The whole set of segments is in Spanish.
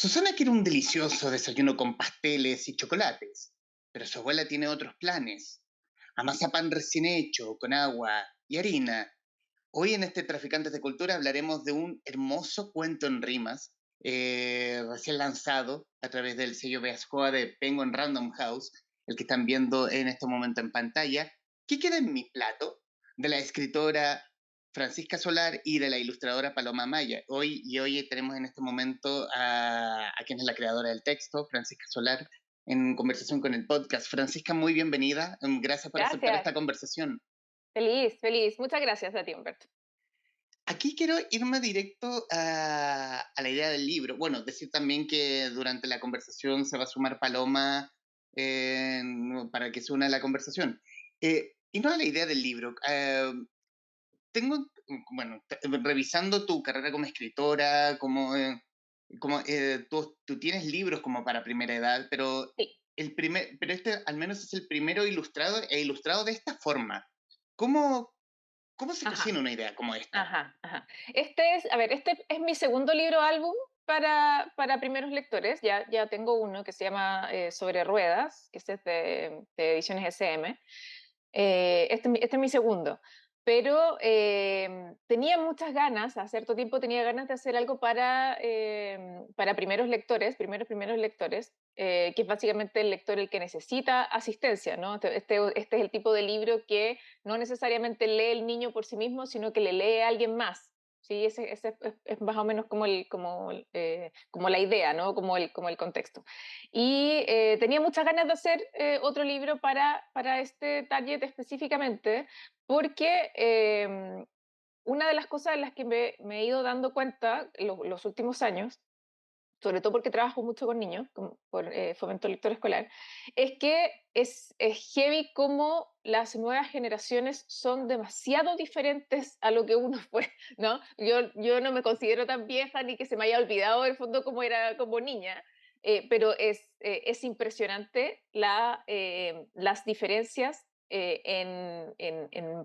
Susana quiere un delicioso desayuno con pasteles y chocolates, pero su abuela tiene otros planes. Amasa pan recién hecho, con agua y harina. Hoy en este Traficantes de Cultura hablaremos de un hermoso cuento en rimas, recién lanzado a través del sello Beascoa de Penguin Random House, el que están viendo en este momento en pantalla. ¿Qué queda en mi plato? De la escritora Francisca Solar y de la ilustradora Paloma Maya. Hoy tenemos en este momento a quien es la creadora del texto, Francisca Solar, en conversación con el podcast. Francisca, muy bienvenida. Gracias por aceptar Gracias, esta conversación. feliz, feliz. Muchas gracias a ti, Humberto. Aquí quiero irme directo a la idea del libro. Bueno, decir también que durante la conversación se va a sumar Paloma para que se una a la conversación. Y no a la idea del libro. Tengo, bueno, revisando tu carrera como escritora, tú tienes libros como para primera edad, pero, Sí, pero este al menos es el primero ilustrado e ilustrado de esta forma. ¿Cómo, cómo se ajá, cocina una idea como esta? ajá, ajá. Este es mi segundo libro álbum para primeros lectores. Ya tengo uno que se llama Sobre Ruedas, que este es de Ediciones SM. Este es mi segundo. Pero tenía muchas ganas, hace cierto tiempo tenía ganas de hacer algo para primeros lectores, que es básicamente el lector el que necesita asistencia, ¿no? Este es el tipo de libro que no necesariamente lee el niño por sí mismo, sino que le lee a alguien más. Sí, ese es más o menos como la idea, ¿no? Como el contexto. Y tenía muchas ganas de hacer otro libro para este target específicamente, porque una de las cosas en las que me he ido dando cuenta los últimos años, sobre todo porque trabajo mucho con niños, por fomento lector escolar, es que es heavy cómo las nuevas generaciones son demasiado diferentes a lo que uno fue, ¿no? Yo no me considero tan vieja ni que se me haya olvidado el fondo como era como niña, pero es impresionante las diferencias en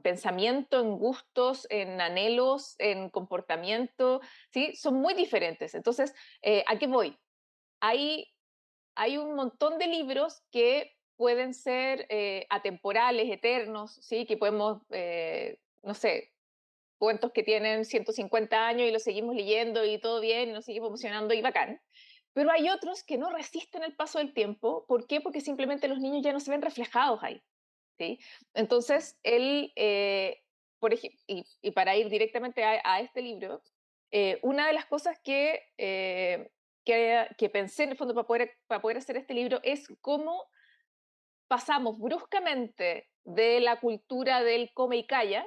pensamiento, en gustos, en anhelos, en comportamiento, ¿sí? Son muy diferentes. Entonces, ¿a qué voy? Hay, hay un montón de libros que pueden ser atemporales, eternos, ¿sí? Que podemos, no sé, cuentos que tienen 150 años y los seguimos leyendo y todo bien, y nos seguimos emocionando y bacán. Pero hay otros que no resisten el paso del tiempo. ¿Por qué? Porque simplemente los niños ya no se ven reflejados ahí. ¿Sí? Entonces, y para ir directamente a este libro, una de las cosas que pensé en el fondo para poder hacer este libro es cómo pasamos bruscamente de la cultura del come y calla,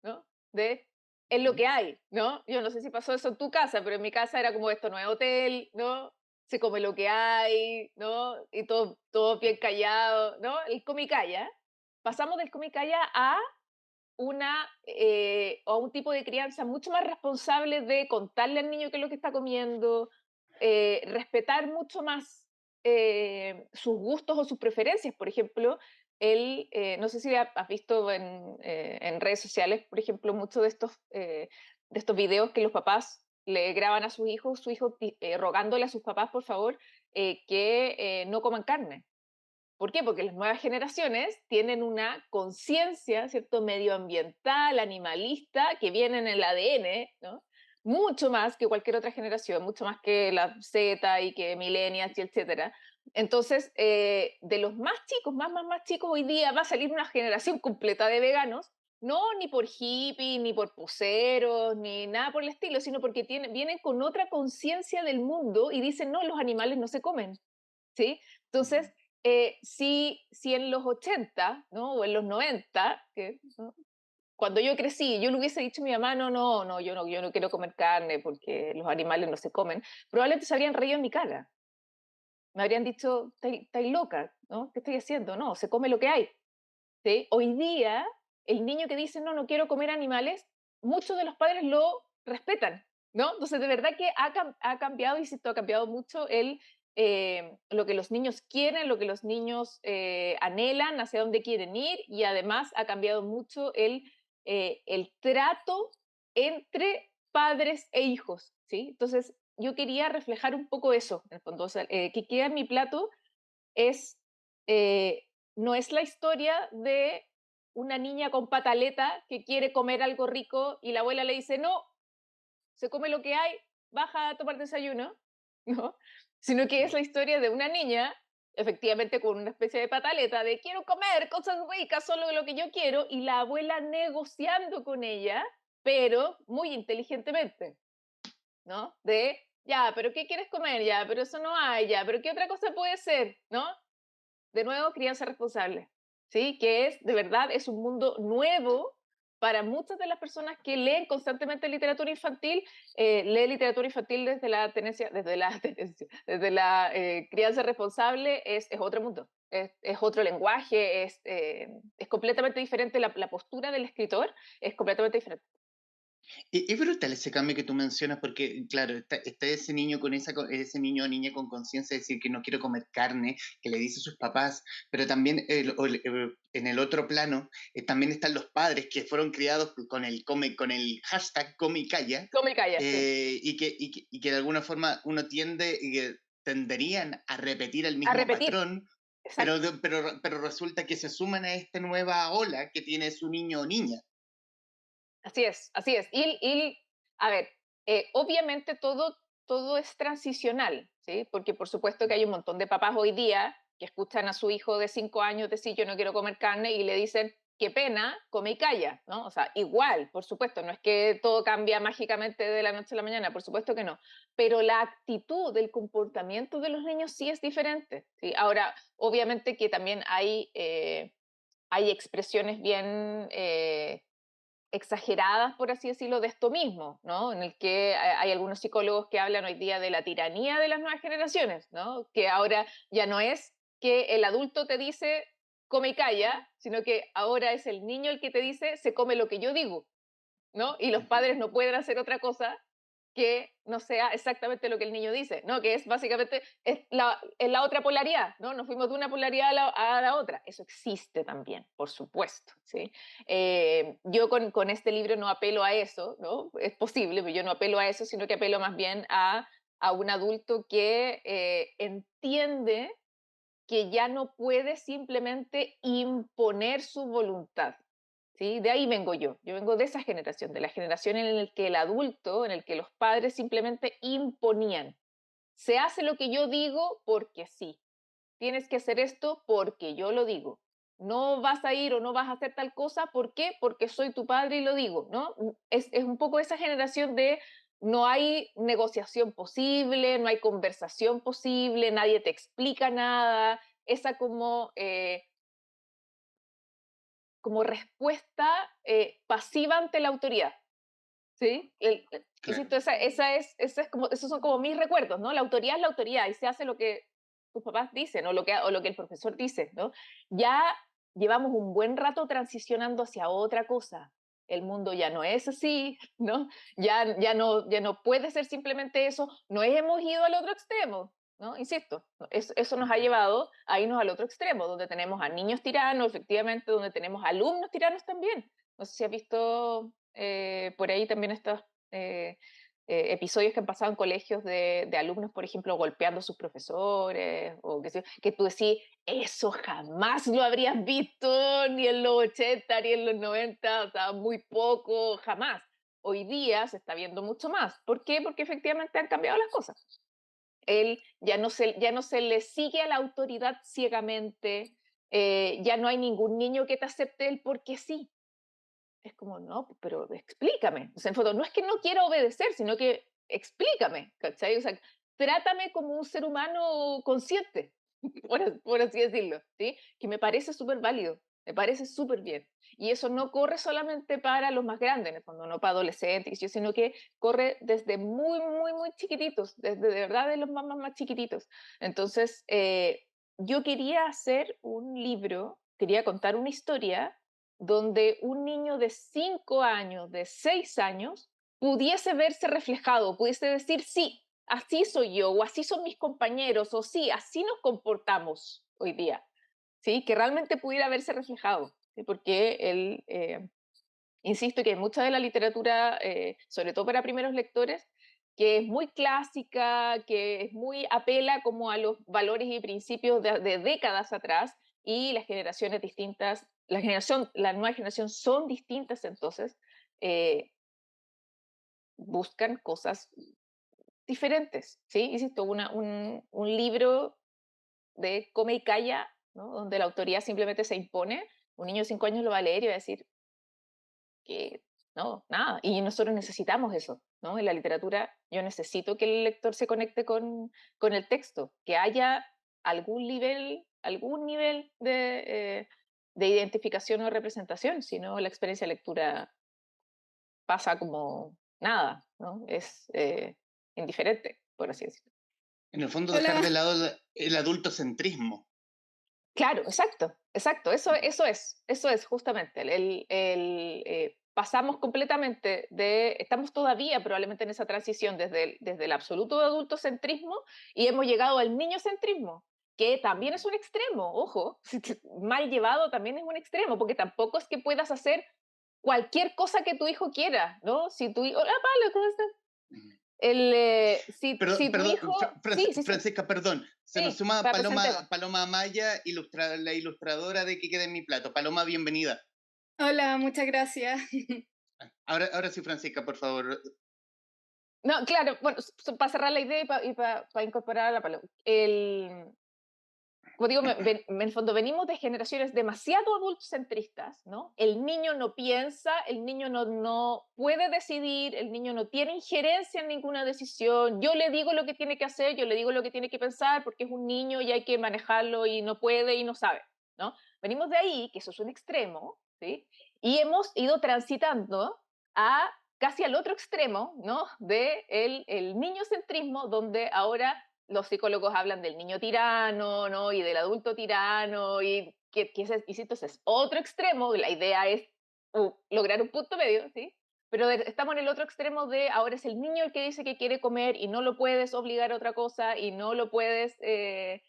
¿no? De es lo Ujú. que hay, ¿no? Yo no sé si pasó eso en tu casa, pero en mi casa era como esto no es hotel, ¿no? Se come lo que hay, ¿no? Y todo bien callado, ¿no? El come y calla. Pasamos del come y calla a un tipo de crianza mucho más responsable de contarle al niño qué es lo que está comiendo, respetar mucho más sus gustos o sus preferencias. Por ejemplo, no sé si has visto en redes sociales, por ejemplo, muchos de estos videos que los papás le graban a sus hijos rogándole a sus papás, por favor, que no coman carne. ¿Por qué? Porque las nuevas generaciones tienen una conciencia, ¿cierto?, medioambiental, animalista, que viene en el ADN, ¿no? Mucho más que cualquier otra generación, mucho más que la Z y que millennials y etcétera. Entonces, de los más chicos, más chicos, hoy día va a salir una generación completa de veganos, no ni por hippie, ni por puceros, ni nada por el estilo, sino porque vienen con otra conciencia del mundo y dicen, no, los animales no se comen, ¿sí? Entonces, si en los 80, ¿no? O en los 90, ¿no? Cuando yo crecí, yo le hubiese dicho a mi mamá, no, no, no, yo no quiero comer carne porque los animales no se comen, probablemente se habrían reído en mi cara. Me habrían dicho, estáis loca, ¿no? ¿Qué estoy haciendo? No, se come lo que hay. ¿Sí? Hoy día, el niño que dice, no, no quiero comer animales, muchos de los padres lo respetan, ¿no? Entonces, de verdad que ha cambiado, insisto, ha cambiado mucho lo que los niños quieren, lo que los niños anhelan, hacia dónde quieren ir, y además ha cambiado mucho el trato entre padres e hijos, ¿sí? Entonces, yo quería reflejar un poco eso, en el fondo, o sea, que queda en mi plato es, eh, no es la historia de una niña con pataleta que quiere comer algo rico y la abuela le dice, no, se come lo que hay, baja a tomar desayuno, ¿no? Sino que es la historia de una niña, efectivamente con una especie de pataleta, de quiero comer cosas ricas, solo lo que yo quiero, y la abuela negociando con ella, pero muy inteligentemente, ¿no? De, ya, pero ¿qué quieres comer? Ya, pero eso no hay, ya, pero ¿qué otra cosa puede ser? ¿No? De nuevo, crianza responsable, ¿sí? Que es, de verdad, es un mundo nuevo para muchas de las personas que leen constantemente literatura infantil, lee literatura infantil desde la tenencia, desde la, tenencia, desde la crianza responsable, es otro mundo, es otro lenguaje, es completamente diferente, la postura del escritor es completamente diferente. Es brutal ese cambio que tú mencionas porque, claro, está ese niño con ese niño o niña con conciencia de decir que no quiero comer carne, que le dice a sus papás, pero también en el otro plano también están los padres que fueron criados con el hashtag come y calla, Come y calla, sí. y que de alguna forma uno tiende y que tenderían a repetir el A mismo repetir, patrón, exacto. pero resulta que se suman a esta nueva ola que tiene su niño o niña. Así es, así es. A ver, obviamente todo es transicional, ¿sí? Porque por supuesto que hay un montón de papás hoy día que escuchan a su hijo de 5 años decir yo no quiero comer carne y le dicen qué pena, come y calla, ¿no? O sea, igual, por supuesto, no es que todo cambia mágicamente de la noche a la mañana, por supuesto que no, pero la actitud, el comportamiento de los niños sí es diferente, ¿sí? Ahora, obviamente que también hay expresiones bien exageradas, por así decirlo, de esto mismo, ¿no? En el que hay algunos psicólogos que hablan hoy día de la tiranía de las nuevas generaciones, ¿no? Que ahora ya no es que el adulto te dice come y calla, sino que ahora es el niño el que te dice se come lo que yo digo, ¿no? Y los Ujú. padres no pueden hacer otra cosa que no sea exactamente lo que el niño dice, ¿no? Que es básicamente es la otra polaridad, ¿no? Nos fuimos de una polaridad a la otra. Eso existe también, por supuesto, ¿sí? Yo con este libro no apelo a eso, ¿no? Es posible, pero yo no apelo a eso, sino que apelo más bien a un adulto que entiende que ya no puede simplemente imponer su voluntad. ¿Sí? De ahí vengo yo. Yo vengo de esa generación, de la generación en la que el adulto, en el que los padres simplemente imponían. Se hace lo que yo digo porque sí. Tienes que hacer esto porque yo lo digo. No vas a ir o no vas a hacer tal cosa, ¿por qué? Porque soy tu padre y lo digo, ¿no? Es un poco esa generación de no hay negociación posible, no hay conversación posible, nadie te explica nada, esa como respuesta pasiva ante la autoridad. ¿Sí? Claro. Insisto, esa es como, esos son como mis recuerdos, ¿no? La autoridad es la autoridad y se hace lo que tus papás dicen o lo que el profesor dice, ¿no? Ya llevamos un buen rato transicionando hacia otra cosa. El mundo ya no es así, ¿no? Ya no puede ser simplemente eso. No hemos ido al otro extremo, ¿no? Insisto, eso nos ha Ujú. llevado a irnos al otro extremo, donde tenemos a niños tiranos, efectivamente, donde tenemos alumnos tiranos también. No sé si has visto por ahí también estos eh, episodios que han pasado en colegios de alumnos, por ejemplo, golpeando a sus profesores, o que tú decís, eso jamás lo habrías visto ni en los 80 ni en los 90, o sea, muy poco, jamás. Hoy día se está viendo mucho más. ¿Por qué? Porque efectivamente han cambiado las cosas. Él ya no se le sigue a la autoridad ciegamente, ya no hay ningún niño que te acepte el porque sí. Es como, no, pero explícame. O sea, en fondo, no es que no quiera obedecer, sino que explícame, ¿cachai? O sea, trátame como un ser humano consciente, por así decirlo, ¿sí? Que me parece súper válido, me parece súper bien. Y eso no corre solamente para los más grandes, en el fondo, no para adolescentes, sino que corre desde muy, muy, muy chiquititos, desde de verdad de los más chiquititos. Entonces, yo quería hacer un libro, quería contar una historia donde un niño de 5 años, de 6 años, pudiese verse reflejado, pudiese decir, sí, así soy yo, o así son mis compañeros, o sí, así nos comportamos hoy día, ¿sí? Que realmente pudiera verse reflejado, ¿sí? Porque él, insisto que mucha de la literatura, sobre todo para primeros lectores, que es muy clásica, que es muy apela como a los valores y principios de décadas atrás, y las generaciones distintas, la nueva generación son distintas, entonces eh, buscan cosas diferentes, ¿sí? Insisto, un libro de come y calla, ¿no? Donde la autoridad simplemente se impone, un niño de 5 años lo va a leer y va a decir que no, nada, y nosotros necesitamos eso, ¿no? En la literatura yo necesito que el lector se conecte con el texto, que haya algún nivel de identificación o representación, si no la experiencia de lectura pasa como nada, ¿no? Es indiferente, por así decirlo. En el fondo, dejar Hola, de lado el adultocentrismo. Claro, exacto, exacto, eso es justamente, pasamos completamente estamos todavía probablemente en esa transición desde el absoluto adultocentrismo y hemos llegado al niñocentrismo, que también es un extremo, ojo, mal llevado también es un extremo, porque tampoco es que puedas hacer cualquier cosa que tu hijo quiera, ¿no? Si tu hijo, hola Pablo, ¿cómo estás? Si tu Perdón, hijo, sí, sí, sí, Francisca, perdón. Se nos sí, suma para pasar el tema. Paloma Amaya, la ilustradora de Que quede en mi plato. Paloma, bienvenida. hola, muchas gracias. Ahora sí, Francisca, por favor. No, claro, bueno, para cerrar la idea y para incorporar a la palabra. Como digo, en el fondo venimos de generaciones demasiado adultocentristas, ¿no? El niño no piensa, el niño no puede decidir, el niño no tiene injerencia en ninguna decisión. Yo le digo lo que tiene que hacer, yo le digo lo que tiene que pensar, porque es un niño y hay que manejarlo y no puede y no sabe, ¿no? Venimos de ahí, que eso es un extremo, ¿sí? Y hemos ido transitando a casi al otro extremo, ¿no? De el niñocentrismo, donde ahora los psicólogos hablan del niño tirano, ¿no? Y del adulto tirano, y insisto, ese es otro extremo, la idea es lograr un punto medio, ¿sí? Pero estamos en el otro extremo de ahora es el niño el que dice que quiere comer y no lo puedes obligar a otra cosa y no lo puedes, em,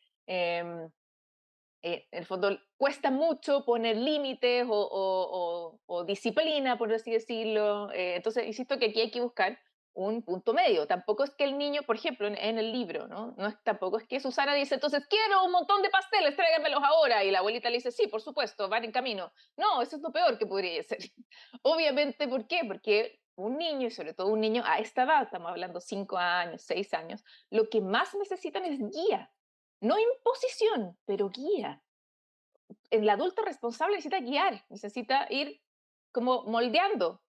en el fondo cuesta mucho poner límites o disciplina, por así decirlo. Entonces, insisto que aquí hay que buscar un punto medio. Tampoco es que el niño, por ejemplo, en el libro, ¿no? Tampoco es que Susana dice, entonces quiero un montón de pasteles, tráigamelos ahora. Y la abuelita le dice, sí, por supuesto, van en camino. No, eso es lo peor que podría ser. Obviamente, ¿por qué? Porque un niño, y sobre todo un niño a esta edad, estamos hablando 5 años, 6 años, lo que más necesitan es guía. No imposición, pero guía. El adulto responsable necesita guiar, necesita ir como moldeando,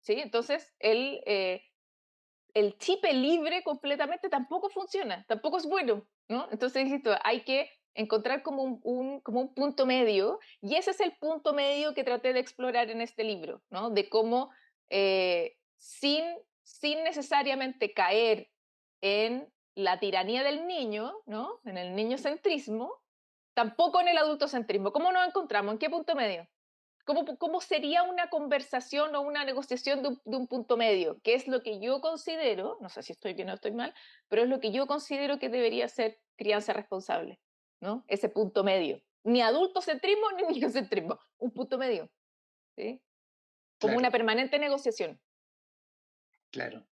¿sí? Entonces, el chip libre completamente tampoco funciona, tampoco es bueno, ¿no? Entonces, insisto, hay que encontrar como como un punto medio, y ese es el punto medio que traté de explorar en este libro, ¿no? De cómo, sin necesariamente caer en la tiranía del niño, ¿no? En el niñocentrismo, tampoco en el adultocentrismo. ¿Cómo nos encontramos? ¿En qué punto medio? ¿Cómo sería una conversación o una negociación de un punto medio? ¿Qué es lo que yo considero, no sé si estoy bien o estoy mal, pero es lo que yo considero que debería ser crianza responsable, ¿no? Ese punto medio. Ni adultocentrismo ni niñocentrismo, un punto medio, ¿sí? Como una Claro, permanente negociación. claro.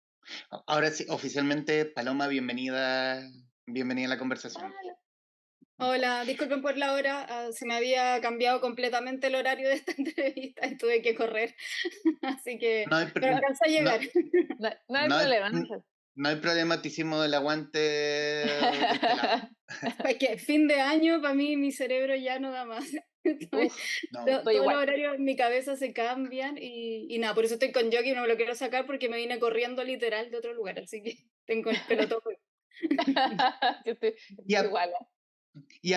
Ahora sí, oficialmente, Paloma, bienvenida a la conversación. Vale. Hola, disculpen por la hora, se me había cambiado completamente el horario de esta entrevista y tuve que correr, así que, No hay, pero alcancé a no, llegar. No hay no hay, problema, no hay no hay problema, te hicimos el aguante de este lado. problema. Es que fin de año, para mí, mi cerebro ya no da más. Uf, No, estoy Todos los igual. horarios en mi cabeza se cambian y nada, por eso estoy con jockey, no me lo quiero sacar porque me vine corriendo literal de otro lugar, así que tengo el pelo todo. Yo estoy, y, estoy igual. y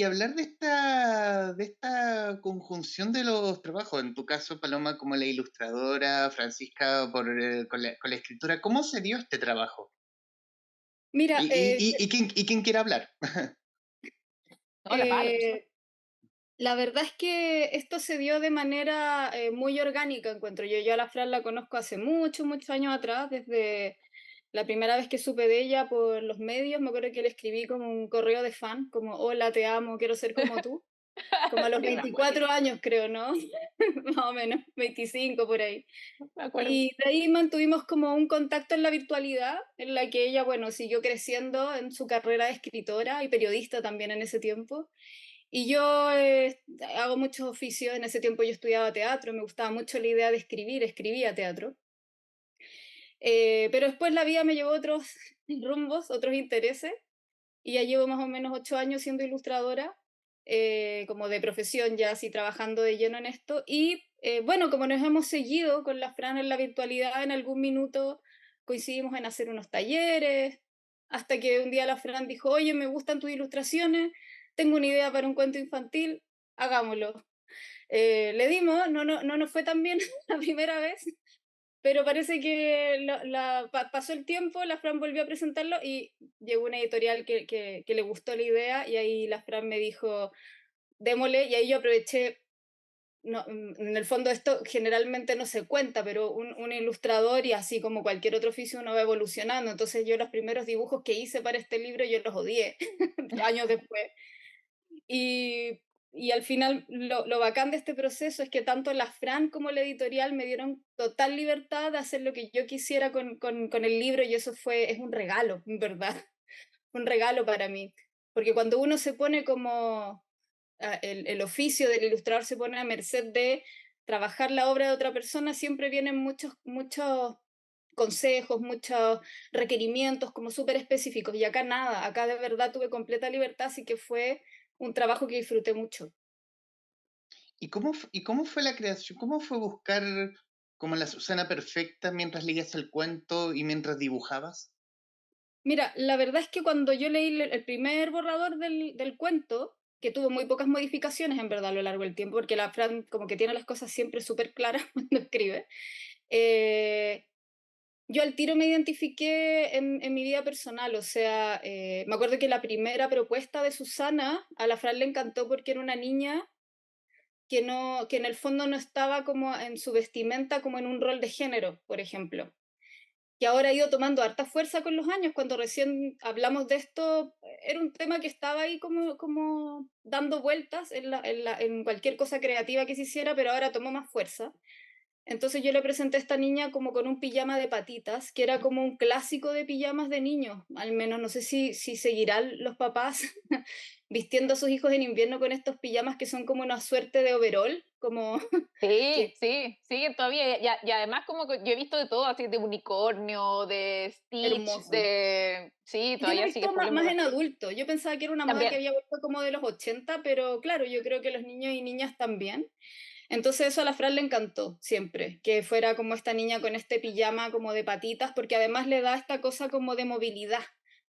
hablar de esta conjunción de los trabajos, en tu caso, Paloma, como la ilustradora, Francisca, con la escritura, ¿cómo se dio este trabajo? Mira, Y quién quiere hablar? No, la palo, por supuesto. eh, la verdad es que esto se dio de manera muy orgánica, encuentro yo. Yo a la Fran la conozco hace muchos, muchos años atrás, desde la primera vez que supe de ella por los medios. Me acuerdo que le escribí como un correo de fan, como, hola, te amo, quiero ser como tú. como a los Sí, me acuerdo, 24 años creo, ¿no? Más o menos, 25 por ahí. me acuerdo. Y de ahí mantuvimos como un contacto en la virtualidad, en la que ella, bueno, siguió creciendo en su carrera de escritora y periodista también en ese tiempo. Y yo hago muchos oficios, en ese tiempo yo estudiaba teatro, me gustaba mucho la idea de escribir, escribía teatro. Pero después la vida me llevó a otros rumbos, otros intereses, y ya llevo más o menos 8 años siendo ilustradora, como de profesión, ya así trabajando de lleno en esto. Y bueno, como nos hemos seguido con la Fran en la virtualidad, en algún minuto coincidimos en hacer unos talleres, hasta que un día la Fran dijo, oye, me gustan tus ilustraciones, tengo una idea para un cuento infantil, hagámoslo. Le dimos, no nos fue tan bien la primera vez, pero parece que pasó el tiempo, la Fran volvió a presentarlo y llegó una editorial que le gustó la idea y ahí la Fran me dijo, démosle, y ahí yo aproveché, no, en el fondo esto generalmente no se cuenta, pero un ilustrador y así como cualquier otro oficio uno va evolucionando, entonces yo los primeros dibujos que hice para este libro yo los odié años después. Y, y al final lo bacán de este proceso es que tanto la Fran como la editorial me dieron total libertad de hacer lo que yo quisiera con el libro y eso es un regalo, en verdad, un regalo para mí. Porque cuando uno se pone como el oficio del ilustrador se pone a merced de trabajar la obra de otra persona, siempre vienen muchos consejos, muchos requerimientos como súper específicos. Y acá nada, acá de verdad tuve completa libertad, así que fue un trabajo que disfruté mucho. ¿Y cómo fue la creación? ¿Cómo fue buscar como la Susana perfecta mientras leías el cuento y mientras dibujabas? Mira, la verdad es que cuando yo leí el primer borrador del cuento, que tuvo muy pocas modificaciones en verdad a lo largo del tiempo, porque la Fran como que tiene las cosas siempre súper claras cuando escribe, eh, yo al tiro me identifiqué en mi vida personal, o sea, me acuerdo que la primera propuesta de Susana a la Fran le encantó porque era una niña que, no, que en el fondo no estaba como en su vestimenta como en un rol de género, por ejemplo, que ahora ha ido tomando harta fuerza con los años. Cuando recién hablamos de esto, era un tema que estaba ahí como dando vueltas en cualquier cosa creativa que se hiciera, pero ahora tomó más fuerza. Entonces yo le presenté a esta niña como con un pijama de patitas, que era como un clásico de pijamas de niños, al menos no sé si seguirán los papás vistiendo a sus hijos en invierno con estos pijamas que son como una suerte de overol, como Sí, que sí, siguen todavía. Y además como que yo he visto de todo, así de unicornio, de Stitch, hermoso. de... Sí, Yo lo he todavía sigue visto full en más moda. en adulto. Yo pensaba que era una moda que También. había vuelto como de los 80, pero claro, yo creo que los niños y niñas también. Entonces eso a la Fran le encantó siempre, que fuera como esta niña con este pijama como de patitas, porque además le da esta cosa como de movilidad,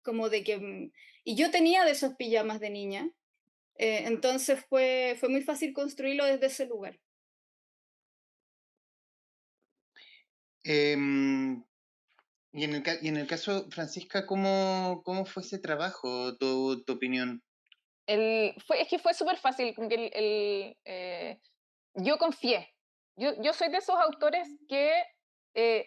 como de que... Y yo tenía de esos pijamas de niña, entonces fue muy fácil construirlo desde ese lugar. Em, y en el caso, Francisca, cómo fue ese trabajo, tu opinión? Es que fue súper fácil, como que yo confié. Yo soy de esos autores que,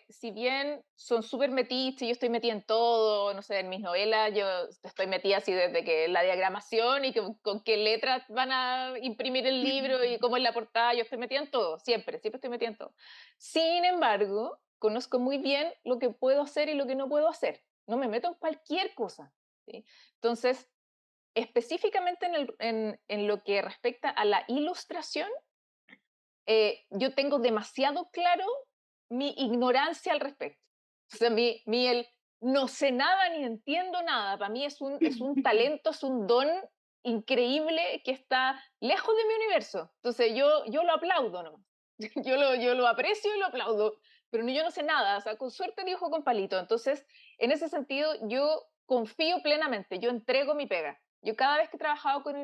si bien son súper metiches, yo estoy metida en todo, no sé, en mis novelas, yo estoy metida así desde que la diagramación y con qué letras van a imprimir el libro y cómo es la portada, yo estoy metida en todo, siempre estoy metida en todo. Sin embargo, conozco muy bien lo que puedo hacer y lo que no puedo hacer. No me meto en cualquier cosa. ¿Sí? Entonces, específicamente en lo que respecta a la ilustración, yo tengo demasiado claro mi ignorancia al respecto. O sea, el no sé nada ni entiendo nada, para mí es un talento, es un don increíble que está lejos de mi universo. Entonces yo lo aplaudo nomás. Yo lo aprecio y lo aplaudo, pero yo no sé nada, o sea, con suerte dibujo con palito. Entonces, en ese sentido, yo confío plenamente, yo entrego mi pega. Yo cada vez que he trabajado con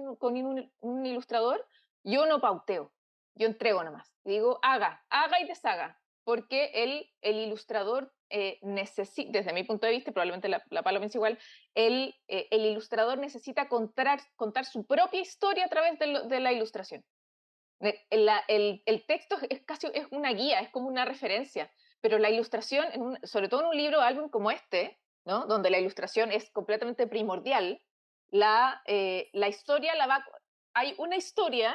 un ilustrador, yo no pauteo, yo entrego nomás. Y digo, haga y deshaga, porque el ilustrador necesita, desde mi punto de vista, y probablemente la Palo piensa igual, el ilustrador necesita contar su propia historia a través de la ilustración. El texto es casi es una guía, es como una referencia, pero la ilustración, sobre todo en un libro o álbum como este, ¿no? Donde la ilustración es completamente primordial, la historia hay una historia,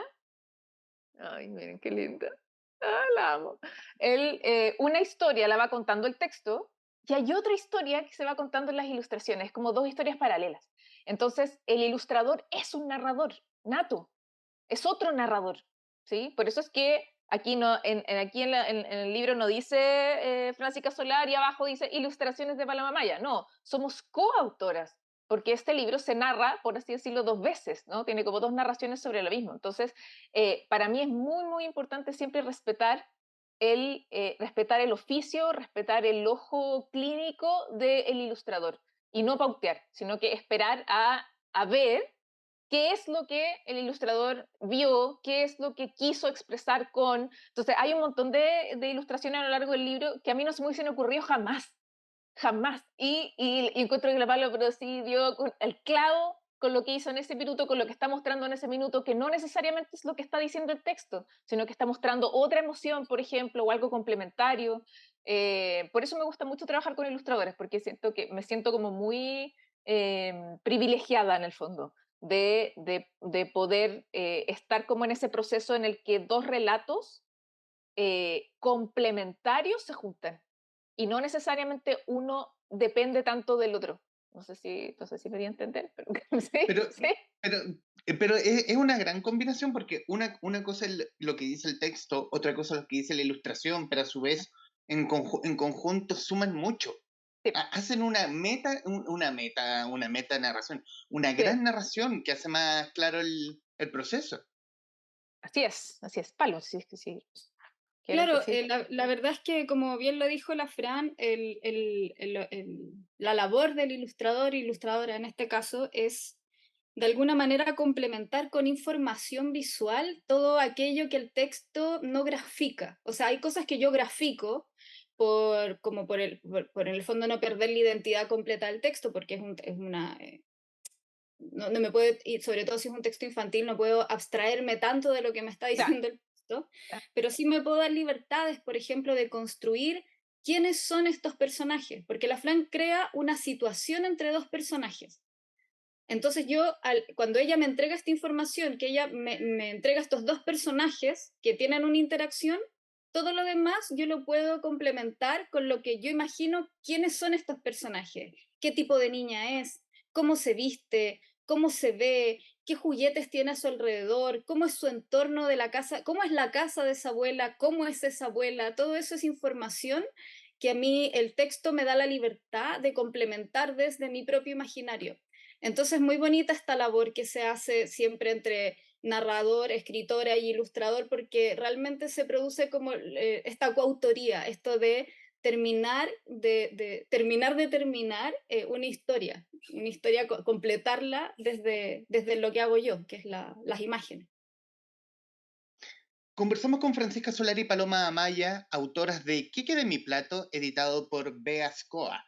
ay, miren qué linda, la amo. Una historia la va contando el texto y hay otra historia que se va contando en las ilustraciones, como dos historias paralelas. Entonces, el ilustrador es un narrador nato, es otro narrador, ¿sí? Por eso es que aquí, no, aquí en el libro no dice Francisca Solar y abajo dice ilustraciones de Paloma Maya. No, somos coautoras, porque este libro se narra, por así decirlo, dos veces, ¿no? Tiene como dos narraciones sobre lo mismo. Entonces, para mí es muy, muy importante siempre respetar el oficio, respetar el ojo clínico del ilustrador y no pautear, sino que esperar a ver qué es lo que el ilustrador vio, qué es lo que quiso expresar con... Entonces, hay un montón de ilustraciones a lo largo del libro que a mí no se me hubiesen ocurrido jamás, jamás. Y encuentro que la Pablo pero sí dio con el clavo con lo que hizo en ese minuto, con lo que está mostrando en ese minuto, que no necesariamente es lo que está diciendo el texto, sino que está mostrando otra emoción, por ejemplo, o algo complementario. Por eso me gusta mucho trabajar con ilustradores, porque me siento como muy privilegiada en el fondo de poder estar como en ese proceso en el que dos relatos complementarios se juntan y no necesariamente uno depende tanto del otro. No sé si me di a entender, pero sí, Pero, sí, pero, pero es una gran combinación porque una cosa es lo que dice el texto, otra cosa es lo que dice la ilustración, pero a su vez en conjunto suman mucho. sí, Hacen una meta narración, una sí. gran narración que hace más claro el proceso. Así es, palo, sí, sí, sí. Quiero que Claro, sí. la verdad es que, como bien lo dijo la Fran, la labor del ilustrador, ilustradora en este caso, es de alguna manera complementar con información visual todo aquello que el texto no grafica. O sea, hay cosas que yo grafico como por en el fondo no perder la identidad completa del texto, porque es una, no me puedo, y sobre todo si es un texto infantil, no puedo abstraerme tanto de lo que me está Claro, diciendo el texto, claro. pero sí me puedo dar libertades, por ejemplo, de construir quiénes son estos personajes, porque la Flan crea una situación entre dos personajes. Entonces yo, cuando ella me entrega esta información, que ella me entrega estos dos personajes que tienen una interacción, todo lo demás yo lo puedo complementar con lo que yo imagino quiénes son estos personajes, qué tipo de niña es, cómo se viste, cómo se ve, qué juguetes tiene a su alrededor, cómo es su entorno de la casa, cómo es la casa de esa abuela, cómo es esa abuela, todo eso es información que a mí el texto me da la libertad de complementar desde mi propio imaginario. Entonces, muy bonita esta labor que se hace siempre entre narrador, escritora y ilustrador, porque realmente se produce como esta coautoría, esto de terminar una historia completarla desde lo que hago yo, que es las imágenes. Conversamos con Francisca Solari y Paloma Amaya, autoras de ¿Qué queda en mi plato?, editado por Beascoa,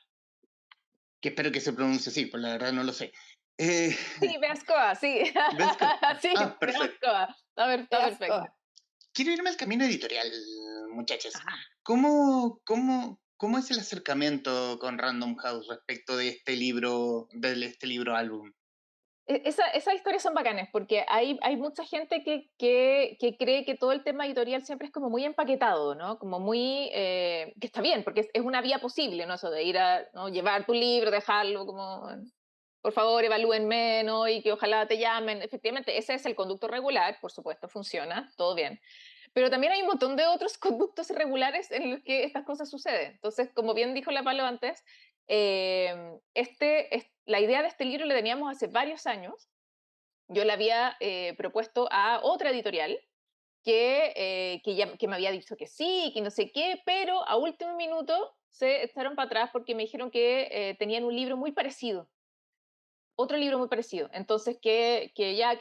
que espero que se pronuncie así, pues la verdad no lo sé. Eh, Sí, Beascoa, sí. Beascoa. Sí, Perfecto. Beascoa. Está perfecto. Quiero irme al camino editorial, muchachos. Ajá. ¿Cómo es el acercamiento con Random House respecto de este libro álbum? Esas historias son bacanes porque hay mucha gente que cree que todo el tema editorial siempre es como muy empaquetado, ¿no? Como muy, que está bien, porque es una vía posible, ¿no? Eso de ir a, ¿no? Llevar tu libro, dejarlo como, por favor, evalúenme, ¿no? Y que ojalá te llamen. Efectivamente, ese es el conducto regular, por supuesto, funciona, todo bien. Pero también hay un montón de otros conductos irregulares en los que estas cosas suceden. Entonces, como bien dijo la Palo antes, la idea de este libro la teníamos hace varios años. Yo la había propuesto a otra editorial que me había dicho que sí, que no sé qué, pero a último minuto se echaron para atrás porque me dijeron que tenían un libro muy parecido, otro libro muy parecido. Entonces, que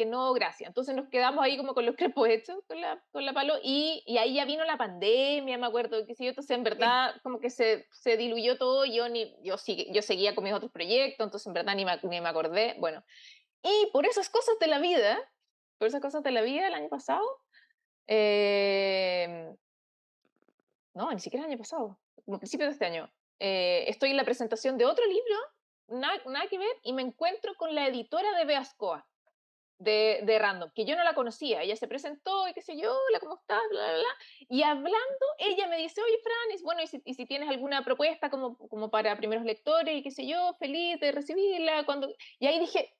no, gracias. Entonces nos quedamos ahí como con los crepos hechos con la Palo y ahí ya vino la pandemia, me acuerdo, que sí, entonces en Sí. verdad como que se diluyó todo, yo seguía con mis otros proyectos, entonces en verdad ni me acordé. Bueno, y por esas cosas de la vida el año pasado, eh, no, ni siquiera el año pasado, como a principios de este año, estoy en la presentación de otro libro, nada que ver, y me encuentro con la editora de Beascoa. de Random, que yo no la conocía. Ella se presentó y qué sé yo, hola, ¿cómo estás? Bla, bla, bla. Y hablando, ella me dice, oye, Fran, bueno, y si tienes alguna propuesta como para primeros lectores y qué sé yo, feliz de recibirla. Y ahí dije,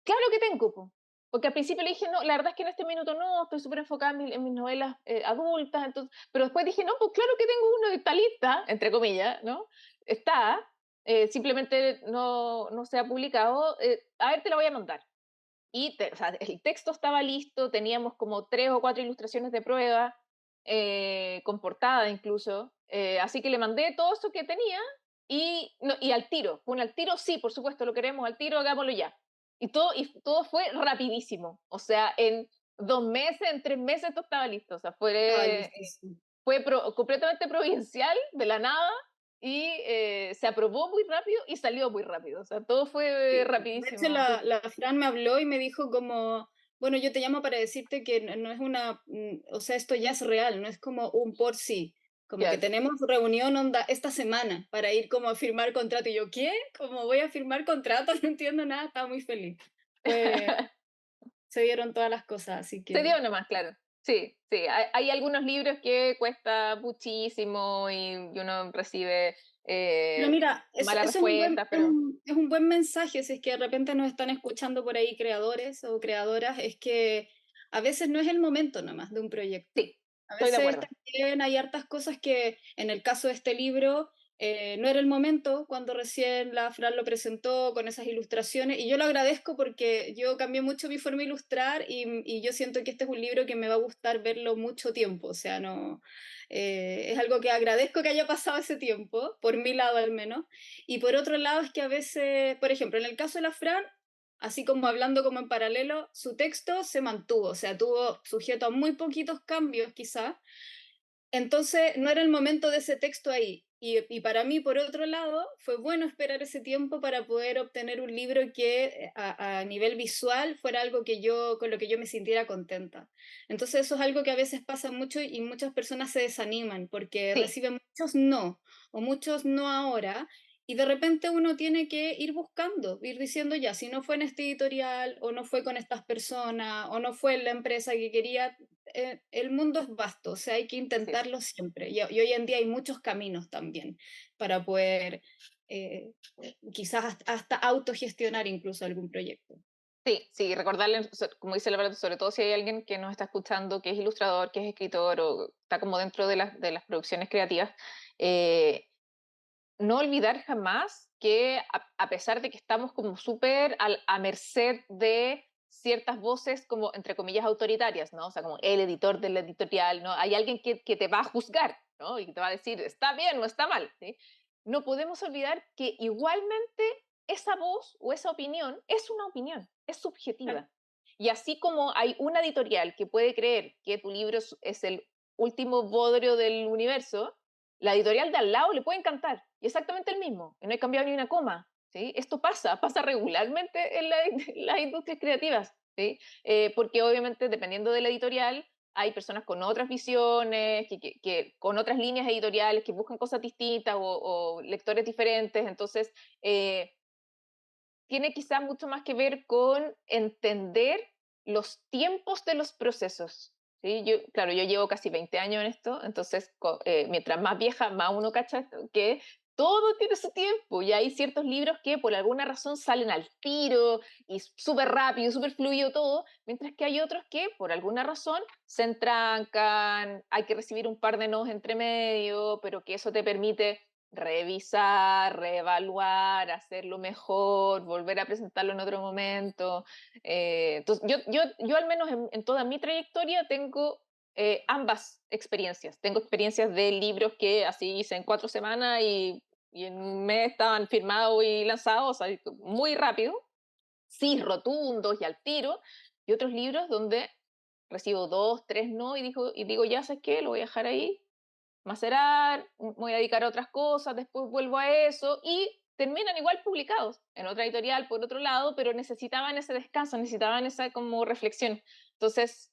claro que tengo, po. Porque al principio le dije, no, la verdad es que en este minuto no, estoy súper enfocada en mis novelas adultas, entonces, pero después dije, no, pues claro que tengo uno de esta lista, entre comillas, ¿no? Está, simplemente no se ha publicado, a ver, te la voy a mandar. O sea, el texto estaba listo, teníamos como 3 o 4 ilustraciones de prueba, con portada incluso, así que le mandé todo eso que tenía y, no, y al tiro, fue un al tiro, sí, por supuesto, lo queremos al tiro, hagámoslo ya. Y todo fue rapidísimo, o sea, en 2 meses, en 3 meses todo estaba listo, o sea, Estaba fue, listísimo. completamente provincial, de la nada, y se aprobó muy rápido y salió muy rápido, o sea, todo fue Sí. De hecho, rapidísimo. la Fran me habló y me dijo como, bueno, yo te llamo para decirte que no es o sea, esto ya es real, no es como un por sí. Como que Yes. tenemos reunión onda esta semana para ir como a firmar contrato. Y yo, ¿qué? ¿Cómo voy a firmar contrato? No entiendo nada, estaba muy feliz. Fue, se dieron todas las cosas, así Se que... dio nomás, claro. Sí, sí. Hay algunos libros que cuesta muchísimo y uno recibe Pero mira, malas eso es un respuestas, pero es un buen mensaje, si es que de repente nos están escuchando por ahí creadores o creadoras, es que a veces no es el momento nomás de un proyecto. sí, A estoy de veces acuerdo. también hay hartas cosas que, en el caso de este libro, no era el momento cuando recién la Fran lo presentó con esas ilustraciones, y yo lo agradezco porque yo cambié mucho mi forma de ilustrar y yo siento que este es un libro que me va a gustar verlo mucho tiempo, o sea, no, es algo que agradezco que haya pasado ese tiempo, por mi lado al menos. Y por otro lado es que a veces, por ejemplo, en el caso de la Fran, así como hablando como en paralelo, su texto se mantuvo, o sea, tuvo sujeto a muy poquitos cambios quizás, entonces, no era el momento de ese texto ahí. Y para mí, por otro lado, fue bueno esperar ese tiempo para poder obtener un libro que a nivel visual fuera algo que con lo que yo me sintiera contenta. Entonces, eso es algo que a veces pasa mucho y muchas personas se desaniman porque Sí, reciben muchos no o muchos no ahora. Y de repente uno tiene que ir buscando, ir diciendo ya, si no fue en este editorial, o no fue con estas personas, o no fue en la empresa que quería, el mundo es vasto, o sea, hay que así es. intentarlo siempre. Y hoy en día hay muchos caminos también para poder quizás hasta autogestionar incluso algún proyecto. Sí, sí, recordarle, como dice la verdad, sobre todo si hay alguien que nos está escuchando, que es ilustrador, que es escritor o está como dentro de las producciones creativas, eh, no olvidar jamás que a pesar de que estamos como súper a merced de ciertas voces como entre comillas autoritarias, ¿no? O sea, como el editor del editorial, ¿no? Hay alguien que te va a juzgar, ¿no? Y que te va a decir, está bien o está mal, ¿sí? No podemos olvidar que igualmente esa voz o esa opinión es una opinión, es Claro. subjetiva. Y así como hay una editorial que puede creer que tu libro es el último bodrio del universo, la editorial de al lado le puede encantar, y exactamente el mismo, y no hay cambiado ni una coma. ¿Sí? Esto pasa regularmente en las industrias creativas, ¿sí? Porque obviamente dependiendo de la editorial, hay personas con otras visiones, con otras líneas editoriales, que buscan cosas distintas o lectores diferentes, entonces tiene quizá mucho más que ver con entender los tiempos de los procesos. ¿Sí? Claro, yo llevo casi 20 años en esto, entonces mientras más vieja, más uno cacha que todo tiene su tiempo y hay ciertos libros que por alguna razón salen al tiro y súper rápido, súper fluido todo, mientras que hay otros que por alguna razón se entrancan, hay que recibir un par de nos entre medio, pero que eso te permite revisar, reevaluar, hacerlo mejor, volver a presentarlo en otro momento. Entonces, yo al menos en toda mi trayectoria tengo ambas experiencias. Tengo experiencias de libros que así hice en 4 semanas y en un mes estaban firmados y lanzados, o sea, muy rápido, sí, rotundos y al tiro, y otros libros donde recibo 2, 3 no y digo, ya sabes qué, lo voy a dejar ahí macerar, voy a dedicar a otras cosas, después vuelvo a eso y terminan igual publicados en otra editorial por otro lado, pero necesitaban ese descanso, necesitaban esa como reflexión. Entonces,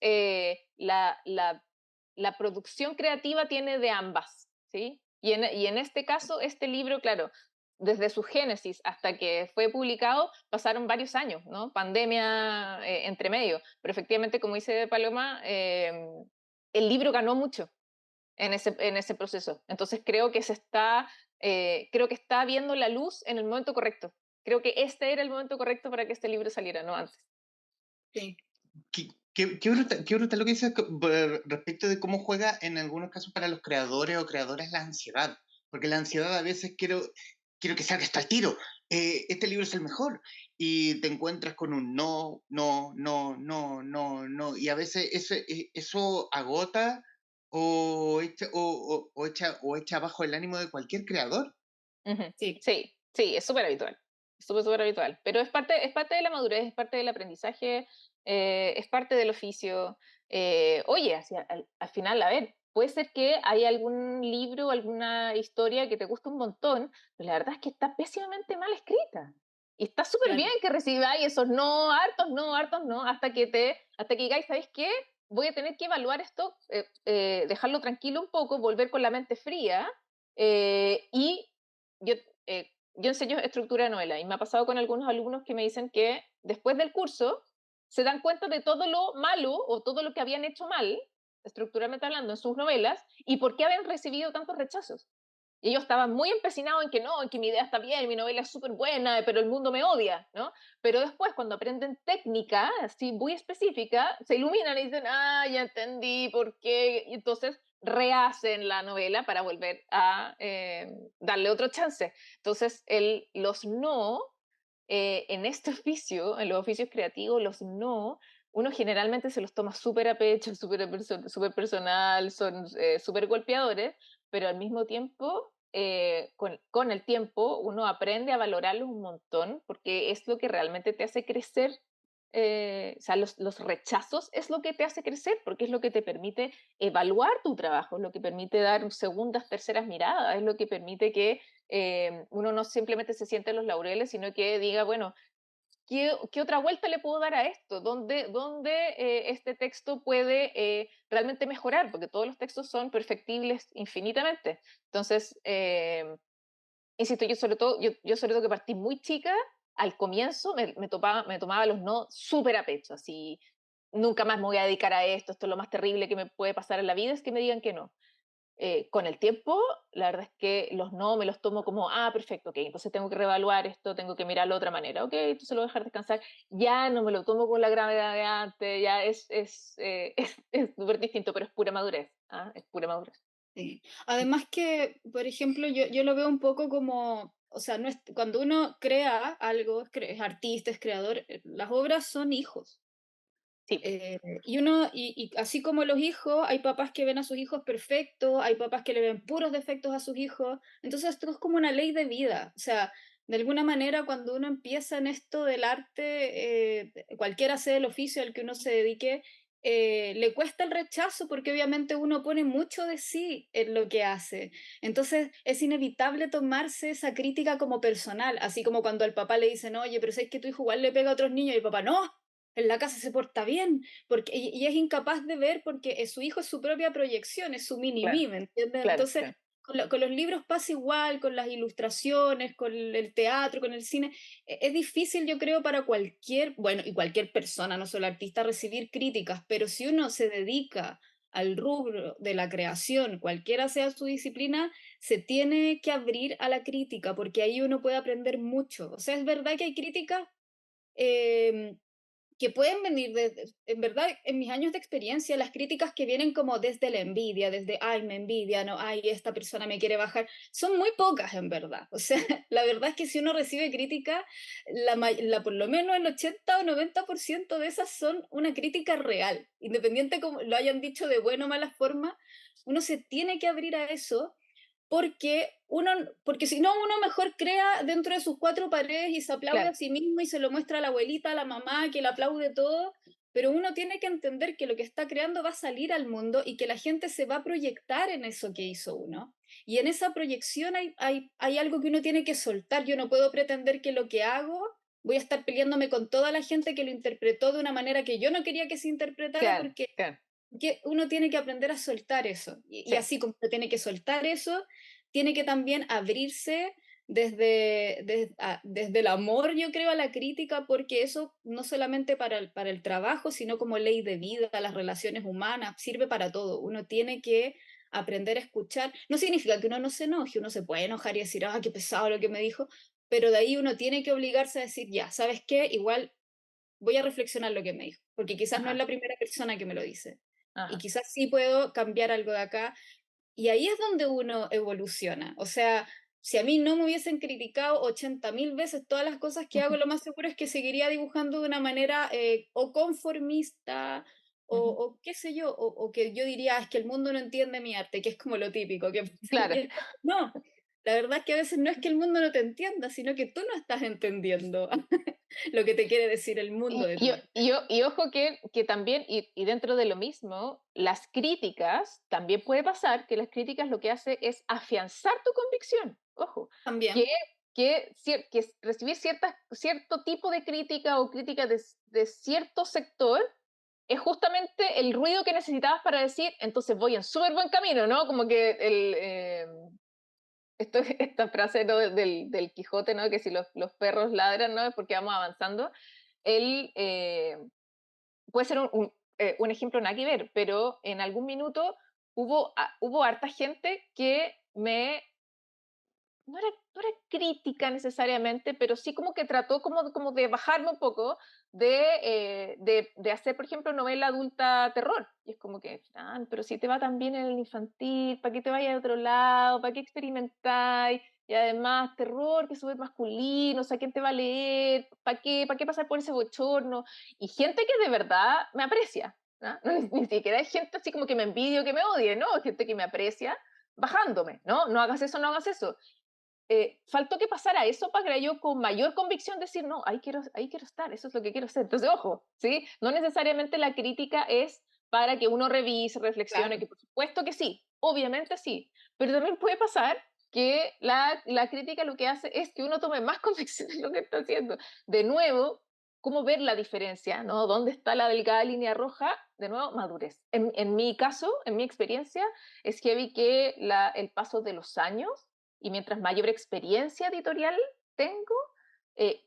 la producción creativa tiene de ambas, ¿sí? Y en este caso, este libro, claro, desde su génesis hasta que fue publicado, pasaron varios años, ¿no? Pandemia entre medio. Pero efectivamente, como dice Paloma, el libro ganó mucho en ese proceso. Entonces creo que está viendo la luz en el momento correcto. Creo que este era el momento correcto para que este libro saliera, no antes. Sí, Qué brutal lo que dices respecto de cómo juega en algunos casos para los creadores o creadoras la ansiedad. Porque la ansiedad a veces quiero que salga hasta el tiro. Este libro es el mejor. Y te encuentras con un no, no, no, no, no, no. Y a veces eso agota o echa abajo el ánimo de cualquier creador. Ujú. sí, Sí, sí, es súper habitual. Es súper, súper habitual. Pero es parte de la madurez, es parte del aprendizaje, es parte del oficio. Oye, al final, a ver, puede ser que hay algún libro, alguna historia que te guste un montón, pero la verdad es que está pésimamente mal escrita. Y está súper bien claro. que recibáis esos no, hartos no, hartos no, hasta que digáis, ¿sabéis qué? Voy a tener que evaluar esto, dejarlo tranquilo un poco, volver con la mente fría y yo, yo enseño estructura de novela y me ha pasado con algunos alumnos que me dicen que después del curso se dan cuenta de todo lo malo o todo lo que habían hecho mal, estructuralmente hablando, en sus novelas y por qué habían recibido tantos rechazos. Y ellos estaban muy empecinados en que no, en que mi idea está bien, mi novela es súper buena, pero el mundo me odia, ¿no? Pero después, cuando aprenden técnica, así muy específica, se iluminan y dicen, ah, ya entendí por qué. Y entonces rehacen la novela para volver a darle otro chance. Entonces, los no, en este oficio, en los oficios creativos, los no, uno generalmente se los toma súper a pecho, súper personal, son súper golpeadores, pero al mismo tiempo, con el tiempo, uno aprende a valorarlos un montón, porque es lo que realmente te hace crecer. O sea, los rechazos es lo que te hace crecer, porque es lo que te permite evaluar tu trabajo, es lo que permite dar segundas, terceras miradas, es lo que permite que uno no simplemente se siente en los laureles, sino que diga, bueno, ¿qué otra vuelta le puedo dar a esto? ¿Dónde este texto puede realmente mejorar? Porque todos los textos son perfectibles infinitamente. Entonces, insisto, yo sobre todo que partí muy chica, al comienzo me tomaba los no súper a pecho, así, nunca más me voy a dedicar a esto es lo más terrible que me puede pasar en la vida, es que me digan que no. Con el tiempo, la verdad es que los no me los tomo como, ah, perfecto, ok, entonces tengo que reevaluar esto, tengo que mirarlo de otra manera, ok, entonces lo voy a dejar descansar, ya no me lo tomo con la gravedad de antes, ya es súper distinto, pero es pura madurez, ¿ah? Es pura madurez. Sí. Además que, por ejemplo, yo lo veo un poco como, o sea, no es, cuando uno crea algo, es artista, es creador, las obras son hijos. Sí, Y así como los hijos, hay papás que ven a sus hijos perfectos, hay papás que le ven puros defectos a sus hijos. Entonces esto es como una ley de vida. O sea, de alguna manera cuando uno empieza en esto del arte, cualquiera sea el oficio al que uno se dedique, le cuesta el rechazo porque obviamente uno pone mucho de sí en lo que hace. Entonces es inevitable tomarse esa crítica como personal, así como cuando al papá le dicen, oye, pero sabes que tu hijo igual le pega a otros niños y el papá, no, en la casa se porta bien, porque, y es incapaz de ver porque su hijo es su propia proyección, es su claro, mini-mí, ¿me entiendes? claro, Entonces, claro. con los libros pasa igual, con las ilustraciones, con el teatro, con el cine. Es difícil, yo creo, para cualquier, bueno, y cualquier persona, no solo artista, recibir críticas, pero si uno se dedica al rubro de la creación, cualquiera sea su disciplina, se tiene que abrir a la crítica, porque ahí uno puede aprender mucho. O sea, es verdad que hay críticas em, que pueden venir en verdad, en mis años de experiencia, las críticas que vienen como desde la envidia, desde, ay, me envidia, no, ay, esta persona me quiere bajar, son muy pocas en verdad. O sea, la verdad es que si uno recibe crítica, por lo menos el 80 o 90% de esas son una crítica real, independiente como lo hayan dicho de buena o mala forma, uno se tiene que abrir a eso porque porque si no, uno mejor crea dentro de sus cuatro paredes y se aplaude Claro, a sí mismo y se lo muestra a la abuelita, a la mamá, que le aplaude todo, pero uno tiene que entender que lo que está creando va a salir al mundo y que la gente se va a proyectar en eso que hizo uno. Y en esa proyección hay algo que uno tiene que soltar. Yo no puedo pretender que lo que hago voy a estar peleándome con toda la gente que lo interpretó de una manera que yo no quería que se interpretara claro, porque claro. que uno tiene que aprender a soltar eso. Y Sí, así como tiene que soltar eso, tiene que también abrirse desde el amor, yo creo, a la crítica, porque eso no solamente para el trabajo, sino como ley de vida, las relaciones humanas, sirve para todo. Uno tiene que aprender a escuchar. No significa que uno no se enoje, uno se puede enojar y decir, ah, qué pesado lo que me dijo, pero de ahí uno tiene que obligarse a decir, ya, ¿sabes qué? Igual voy a reflexionar lo que me dijo, porque quizás no es Ajá, la primera persona que me lo dice. Y ajá. quizás sí puedo cambiar algo de acá, y ahí es donde uno evoluciona. O sea, si a mí no me hubiesen criticado 80.000 veces todas las cosas que hago, Ujú, lo más seguro es que seguiría dibujando de una manera o conformista ujú. o qué sé yo, o que yo diría, "Ah, es que el mundo no entiende mi arte", que es como lo típico. Que Claro. no, la verdad es que a veces no es que el mundo no te entienda, sino que tú no estás entendiendo lo que te quiere decir el mundo Y, de tu y, arte. y ojo que también, y dentro de lo mismo, las críticas, también puede pasar que las críticas lo que hace es afianzar tu convicción. Ojo, que, También, que recibir cierto tipo de crítica o crítica de cierto sector es justamente el ruido que necesitabas para decir, entonces voy en súper buen camino, ¿no? Como que esta frase, ¿no? del Quijote, ¿no? Que si los perros ladran, ¿no? Es porque vamos avanzando. Él puede ser un ejemplo nada que ver, pero en algún minuto hubo harta gente que no era crítica necesariamente, pero sí como que trató como de bajarme un poco de hacer, por ejemplo, novela adulta terror. Y es como que, "Fran, pero si te va tan bien en el infantil, ¿para qué te vayas a otro lado? ¿Para qué experimentáis? Y además, terror, que es súper masculino, o sea, ¿quién te va a leer? ¿Para qué pasar por ese bochorno?". Y gente que de verdad me aprecia, ¿no? Ni siquiera hay gente así como que me envidie o que me odie, ¿no? Gente que me aprecia bajándome, ¿no? No hagas eso, no hagas eso. Faltó que pasara eso para que yo con mayor convicción decir, no, ahí quiero estar, eso es lo que quiero hacer. Entonces, ojo, ¿sí? No necesariamente la crítica es para que uno revise, reflexione, claro. que por supuesto que sí, obviamente sí, pero también puede pasar que la crítica lo que hace es que uno tome más convicción en lo que está haciendo. De nuevo, ¿cómo ver la diferencia? ¿No? ¿Dónde está la delgada línea roja? De nuevo, madurez. En mi caso, en mi experiencia, es que vi que el paso de los años y mientras mayor experiencia editorial tengo,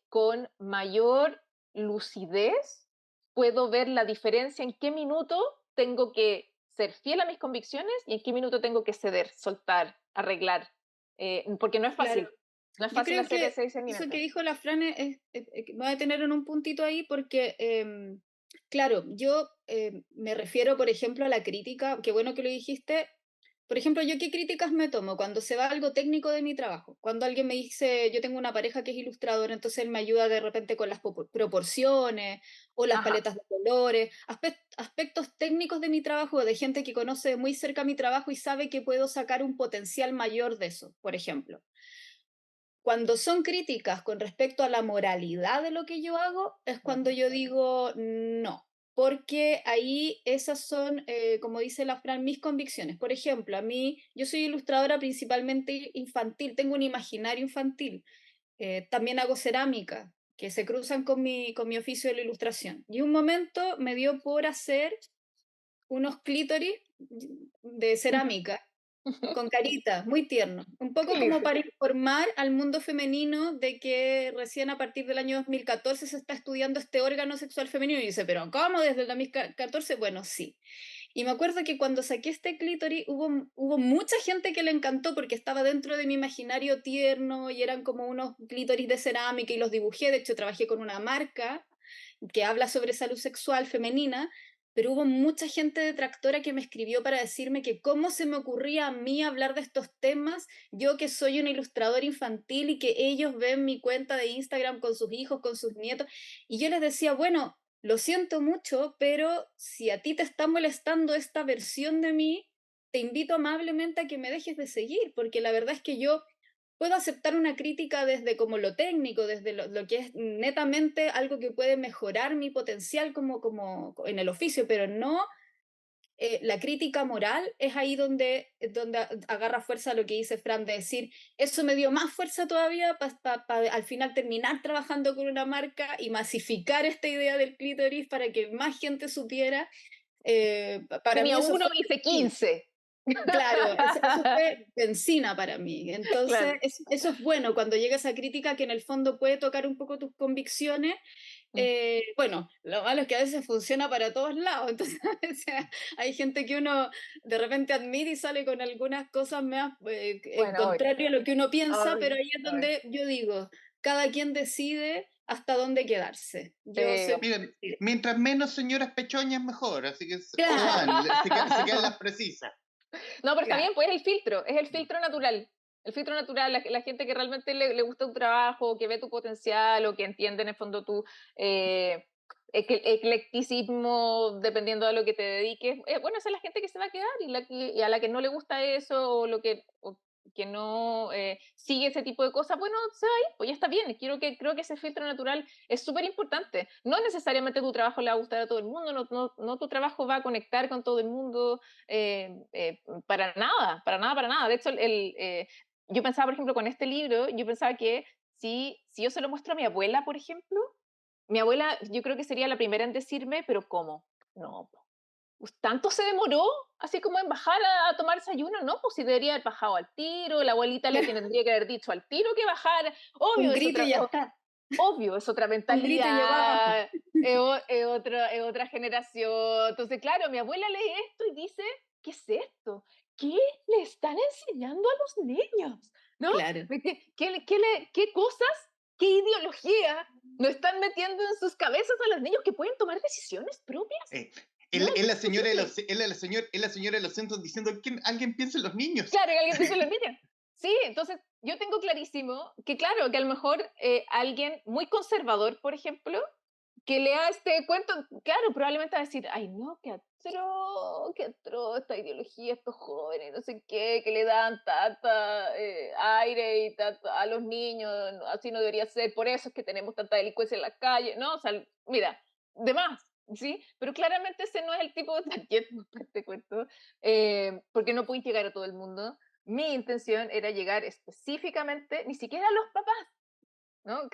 con mayor lucidez, puedo ver la diferencia en qué minuto tengo que ser fiel a mis convicciones y en qué minuto tengo que ceder, soltar, arreglar, porque no es Claro. fácil, no es Yo fácil creo hacer que ese eso que discernimiento. dijo la Fran me voy a detener en un puntito ahí porque, claro, yo me refiero, por ejemplo, a la crítica, qué bueno que lo dijiste. Por ejemplo, yo qué críticas me tomo cuando se va algo técnico de mi trabajo. Cuando alguien me dice, yo tengo una pareja que es ilustrador, entonces él me ayuda de repente con las proporciones o las Ajá. paletas de colores, aspectos técnicos de mi trabajo, de gente que conoce muy cerca mi trabajo y sabe que puedo sacar un potencial mayor de eso, por ejemplo. Cuando son críticas con respecto a la moralidad de lo que yo hago, es cuando Ujú. yo digo no, porque ahí esas son, como dice la Fran, mis convicciones. Por ejemplo, a mí, yo soy ilustradora principalmente infantil, tengo un imaginario infantil, también hago cerámica, que se cruzan con mi oficio de la ilustración. Y un momento me dio por hacer unos clítoris de cerámica con carita, muy tierno. Un Qué poco como lindo. para informar al mundo femenino de que recién a partir del año 2014 se está estudiando este órgano sexual femenino. Y dice, ¿pero cómo? ¿Desde el 2014? Bueno, sí. Y me acuerdo que cuando saqué este clítoris hubo mucha gente que le encantó porque estaba dentro de mi imaginario tierno y eran como unos clítoris de cerámica y los dibujé. De hecho, trabajé con una marca que habla sobre salud sexual femenina, pero hubo mucha gente detractora que me escribió para decirme que cómo se me ocurría a mí hablar de estos temas, yo que soy un ilustrador infantil y que ellos ven mi cuenta de Instagram con sus hijos, con sus nietos, y yo les decía, bueno, lo siento mucho, pero si a ti te está molestando esta versión de mí, te invito amablemente a que me dejes de seguir, porque la verdad es que yo puedo aceptar una crítica desde como lo técnico, desde lo que es netamente algo que puede mejorar mi potencial como en el oficio, pero no la crítica moral es ahí donde agarra fuerza lo que dice Fran, de decir, eso me dio más fuerza todavía para al final terminar trabajando con una marca y masificar esta idea del clítoris para que más gente supiera. Para mí Tenía eso uno, fue hice decisivo. 15. Claro, eso fue benzina para mí. Entonces, Claro. eso es bueno cuando llega esa crítica que en el fondo puede tocar un poco tus convicciones. Mm. Bueno, lo malo es que a veces funciona para todos lados. Entonces, o sea, hay gente que uno de repente admira y sale con algunas cosas más en Bueno, obvio, contrario a lo que uno piensa, pero obvio, ahí es obvio. donde yo digo, cada quien decide hasta dónde quedarse. Yo Sí, soy muy Miren, así. mientras menos señoras pechoñas, mejor, así que se Claro, van, se quedan las precisas. no, pero está claro. bien, pues es el filtro natural. El filtro natural, la gente que realmente le gusta tu trabajo, que ve tu potencial o que entiende en el fondo tu eclecticismo, dependiendo de lo que te dediques. Bueno, esa es la gente que se va a quedar y a la que no le gusta eso o que no sigue ese tipo de cosas, bueno, se va a ir, pues ya está bien. Creo que ese filtro natural es súper importante. No necesariamente tu trabajo le va a gustar a todo el mundo, no tu trabajo va a conectar con todo el mundo, para nada, para nada, para nada. De hecho, yo pensaba, por ejemplo, con este libro, yo pensaba que si yo se lo muestro a mi abuela, por ejemplo, mi abuela yo creo que sería la primera en decirme, pero ¿cómo? No, po. ¿Tanto se demoró así como en bajar a tomar desayuno? No, pues si debería haber bajado al tiro, la abuelita le tendría que haber dicho al tiro que bajara. Un grito y ya está. Obvio, es otra Un grito y llegó abajo. mentalidad, es otra generación. Entonces, claro, mi abuela lee esto y dice, ¿qué es esto? ¿Qué le están enseñando a los niños? ¿No? Claro. ¿Qué cosas, qué ideología nos están metiendo en sus cabezas a los niños que pueden tomar decisiones propias? Eh, No, él, es él la señora de imposible. los, él, la señora de los centros diciendo que alguien piensa en los niños. Claro, que alguien piensa en los niños. Sí, entonces yo tengo clarísimo que, claro, que a lo mejor alguien muy conservador, por ejemplo, que lea este cuento, claro, probablemente va a decir, ay, no, qué atroz esta ideología, estos jóvenes, no sé qué, que le dan tanta aire y tanta, a los niños, así no debería ser, por eso es que tenemos tanta delincuencia en la calle, ¿no? O sea, mira, de más, ¿sí? Pero claramente ese no es el tipo de target para este cuento, porque no puedes llegar a todo el mundo. Mi intención era llegar específicamente, ni siquiera a los papás, ¿no?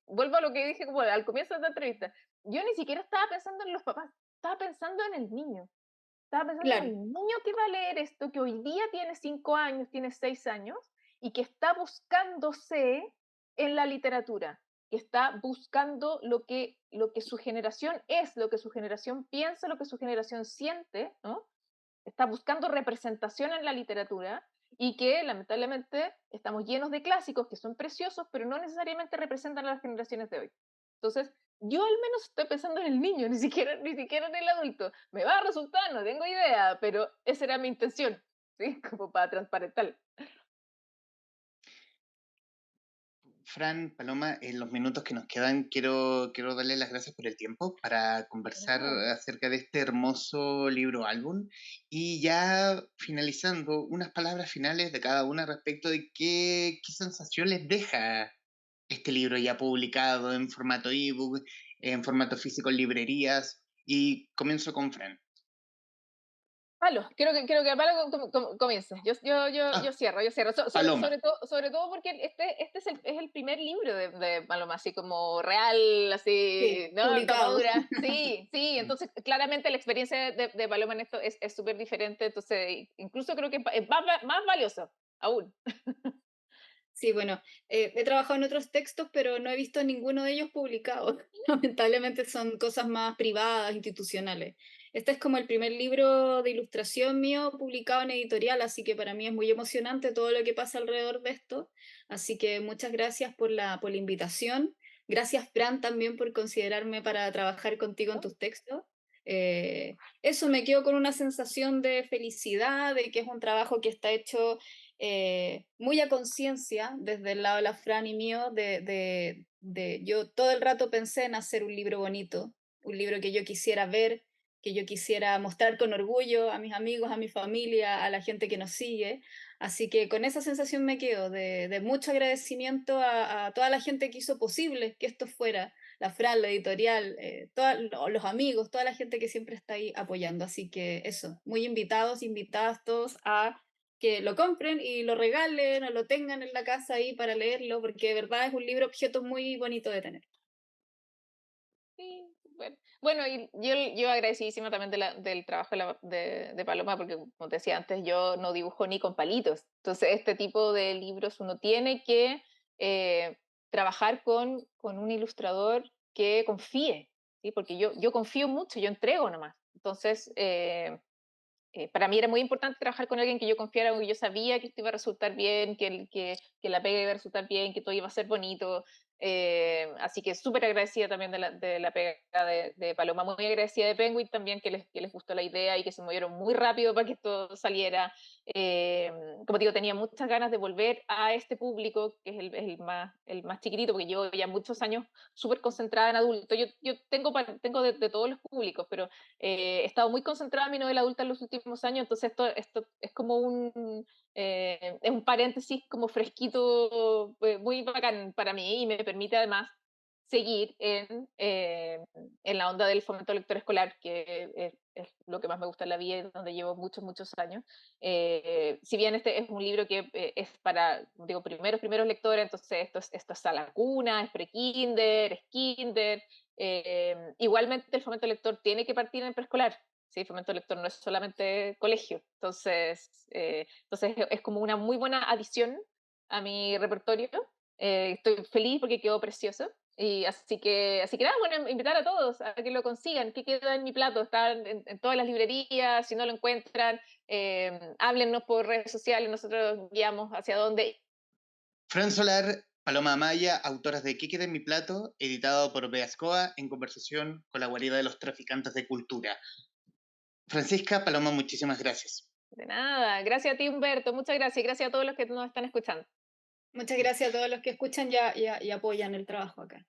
Vuelvo a lo que dije como al comienzo de la entrevista. Yo ni siquiera estaba pensando en los papás, estaba pensando en el niño. Estaba pensando en Claro. el niño que va a leer esto, que hoy día tiene 5 años, tiene 6 años, y que está buscándose en la literatura, que está buscando lo que su generación es, lo que su generación piensa, lo que su generación siente, ¿no? Está buscando representación en la literatura y que lamentablemente estamos llenos de clásicos que son preciosos, pero no necesariamente representan a las generaciones de hoy. Entonces, yo al menos estoy pensando en el niño, ni siquiera en el adulto. Me va a resultar, no tengo idea, pero esa era mi intención, ¿sí? Como para transparentar. Fran, Paloma, en los minutos que nos quedan, quiero darle las gracias por el tiempo para conversar No. acerca de este hermoso libro álbum y ya finalizando, unas palabras finales de cada una respecto de qué sensación les deja este libro ya publicado en formato ebook, en formato físico en librerías y comienzo con Fran. Palo, quiero que Palo comience. Yo Ah, cierro, yo cierro. Paloma. Sobre todo porque este es el primer libro de Paloma, así como real, así, Sí, ¿no? En tapa publicado. dura. Sí, sí, Mm. entonces claramente la experiencia de Paloma en esto es súper diferente, entonces incluso creo que es más valioso, aún. Sí, bueno, he trabajado en otros textos, pero no he visto ninguno de ellos publicado. Lamentablemente son cosas más privadas, institucionales. Este es como el primer libro de ilustración mío publicado en editorial, así que para mí es muy emocionante todo lo que pasa alrededor de esto. Así que muchas gracias por la invitación. Gracias, Fran, también por considerarme para trabajar contigo en ¿No? tus textos. Eso, me quedo con una sensación de felicidad, de que es un trabajo que está hecho muy a conciencia desde el lado de la Fran y mío, yo todo el rato pensé en hacer un libro bonito, un libro que yo quisiera ver, que yo quisiera mostrar con orgullo a mis amigos, a mi familia, a la gente que nos sigue. Así que con esa sensación me quedo de mucho agradecimiento a toda la gente que hizo posible que esto fuera, la Fran, la editorial, los amigos, toda la gente que siempre está ahí apoyando. Así que eso, muy invitados, invitadas todos a que lo compren y lo regalen o lo tengan en la casa ahí para leerlo, porque de verdad es un libro objeto muy bonito de tener. Sí. Bueno, y yo agradecidísima también del trabajo de Paloma, porque como te decía antes, yo no dibujo ni con palitos. Entonces, este tipo de libros uno tiene que trabajar con un ilustrador que confíe, ¿sí? Porque yo confío mucho, yo entrego nomás. Entonces, para mí era muy importante trabajar con alguien que yo confiara, que yo sabía que esto iba a resultar bien, que la pega iba a resultar bien, que todo iba a ser bonito. Así que súper agradecida también de la pega de Paloma, muy agradecida de Penguin también, que les gustó la idea y que se movieron muy rápido para que esto saliera. Eh, Como digo, tenía muchas ganas de volver a este público, que es el más chiquitito, porque llevo ya muchos años súper concentrada en adultos. Yo tengo de todos los públicos, pero he estado muy concentrada en mi novela adulta en los últimos años, entonces esto es como es un paréntesis como fresquito, muy bacán para mí y me permite además seguir en la onda del fomento lector escolar, que es lo que más me gusta en la vida y donde llevo muchos, muchos años. Si bien este es un libro que es para, digo, primeros lectores, entonces esto es a la cuna, es pre-kinder, es kinder. Igualmente el fomento lector tiene que partir en preescolar. ¿Sí? El fomento lector no es solamente colegio. Entonces es como una muy buena adición a mi repertorio. Estoy feliz porque quedó precioso. Y así que nada, bueno, invitar a todos a que lo consigan, que queda en mi plato, está en todas las librerías, si no lo encuentran, háblennos por redes sociales, nosotros guiamos hacia dónde. Fran Solar, Paloma Amaya, autoras de ¿Qué queda en mi plato?, editado por Beascoa en conversación con la guarida de los traficantes de cultura. Francisca, Paloma, muchísimas gracias. De nada, gracias a ti Humberto, muchas gracias y gracias a todos los que nos están escuchando. Muchas gracias a todos los que escuchan y apoyan el trabajo acá.